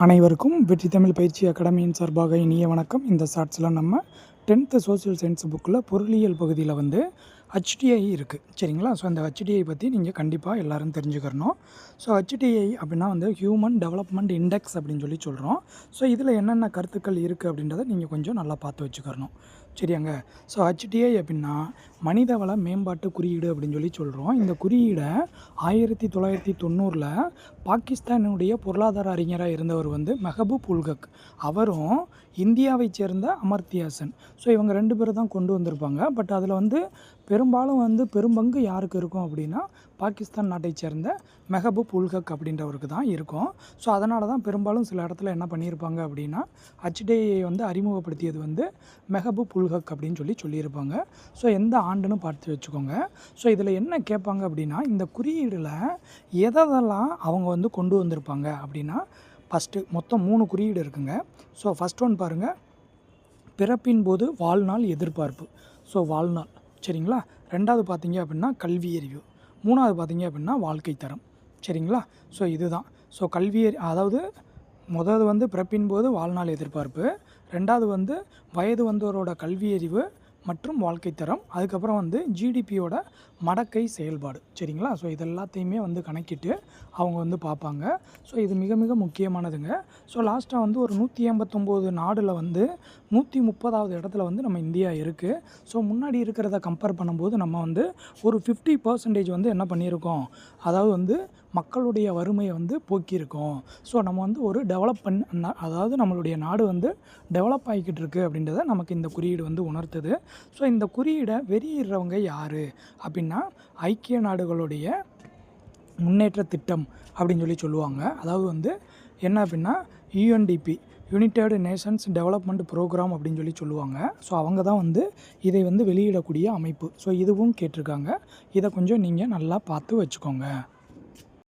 அனைவருக்கும் வெற்றி தமிழ் பயிற்சி அகாடமியின் சார்பாக இனிய வணக்கம். இந்த ஷார்ட்ஸில் நம்ம 10th சோஷியல் சயின்ஸ் புக்கில் பொருளியல் பகுதியில் வந்து HDI இருக்குது சரிங்களா. ஸோ அந்த HDI பற்றி நீங்கள் கண்டிப்பாக எல்லோரும் தெரிஞ்சுக்கிறணும். ஸோ HDI அப்படின்னா வந்து ஹியூமன் டெவலப்மெண்ட் இண்டெக்ஸ் அப்படின்னு சொல்கிறோம். ஸோ இதில் என்னென்ன கருத்துக்கள் இருக்குது அப்படின்றத நீங்கள் கொஞ்சம் நல்லா பார்த்து வச்சுக்கிறணும் சரியாங்க. ஸோ HDI அப்படின்னா மனிதவள மேம்பாட்டு குறியீடு அப்படின்னு சொல்கிறோம். இந்த குறியீடை 1990 பாகிஸ்தானுடைய பொருளாதார அறிஞராக இருந்தவர் வந்து மெஹபூப் உல் ஹக், அவரும் இந்தியாவை சேர்ந்த அமர்த்தியா சென். ஸோ இவங்க 2 பேரும் தான் கொண்டு வந்திருப்பாங்க. பட் அதில் வந்து பெரும்பாலும் வந்து பெரும்பங்கு யாருக்கு இருக்கும் அப்படின்னா பாகிஸ்தான் நாட்டை சேர்ந்த மெஹபூப் உல் ஹக் அப்படின்றவருக்கு தான் இருக்கும். ஸோ அதனால தான் பெரும்பாலும் சில இடத்துல என்ன பண்ணியிருப்பாங்க அப்படின்னா HDI வந்து அறிமுகப்படுத்தியது வந்து மெஹபூப் உல் ஹக் அப்படின்னு சொல்லியிருப்பாங்க. ஸோ எந்த ஆண்டுன்னு பார்த்து வச்சுக்கோங்க. ஸோ இதில் என்ன கேட்பாங்க அப்படின்னா இந்த குறியீடில் எதெல்லாம் அவங்க வந்து கொண்டு வந்திருப்பாங்க அப்படின்னா ஃபஸ்ட்டு மொத்தம் 3 குறியீடு இருக்குங்க. ஸோ ஃபஸ்ட் ஒன் பாருங்கள், பிறப்பின் போது வாழ்நாள் எதிர்பார்ப்பு. ஸோ வாழ்நாள் சரிங்களா. ரெண்டாவது பார்த்தீங்க அப்படின்னா கல்வி அறிவு. மூணாவது பார்த்தீங்க அப்படின்னா வாழ்க்கை தரம் சரிங்களா. ஸோ இதுதான். ஸோ கல்வி அதாவது முதல்ல வந்து பிறப்பின் போது வாழ்நாள் எதிர்பார்ப்பு, ரெண்டாவது வந்து வயது வந்தோரோட கல்வி அறிவு மற்றும் வாழ்க்கை தரம், அதுக்கப்புறம் வந்து ஜிடிபியோட மடக்கை செயல்பாடு சரிங்களா. ஸோ இது எல்லாத்தையுமே வந்து கணக்கிட்டு அவங்க வந்து பார்ப்பாங்க. ஸோ இது மிக மிக முக்கியமானதுங்க. ஸோ லாஸ்ட்டாக வந்து ஒரு 189 நாடில் வந்து 130வது இடத்துல வந்து நம்ம இந்தியா இருக்குது. ஸோ முன்னாடி இருக்கிறத கம்பேர் பண்ணும்போது நம்ம வந்து ஒரு 50% வந்து என்ன பண்ணியிருக்கோம், அதாவது வந்து மக்களுடைய வறுமையை வந்து போக்கியிருக்கோம். ஸோ நம்ம வந்து ஒரு அதாவது நம்மளுடைய நாடு வந்து டெவலப் ஆகிக்கிட்டு இருக்குது அப்படின்றத நமக்கு இந்த குறியீடு வந்து உணர்த்துது. ஸோ இந்த குறியீடை வெளியிடுறவங்க யார் அப்படின்னா ஐக்கிய நாடுகளுடைய முன்னேற்ற திட்டம் அப்படின்னு சொல்லுவாங்க. அதாவது வந்து என்ன அப்படின்னா UNDP, united nations development program அப்படின்னு சொல்லுவாங்க. ஸோ அவங்க தான் வந்து இதை வந்து வெளியிடக்கூடிய அமைப்பு. ஸோ இதுவும் கேட்டிருக்காங்க. இதை கொஞ்சம் நீங்கள் நல்லா பார்த்து வச்சுக்கோங்க.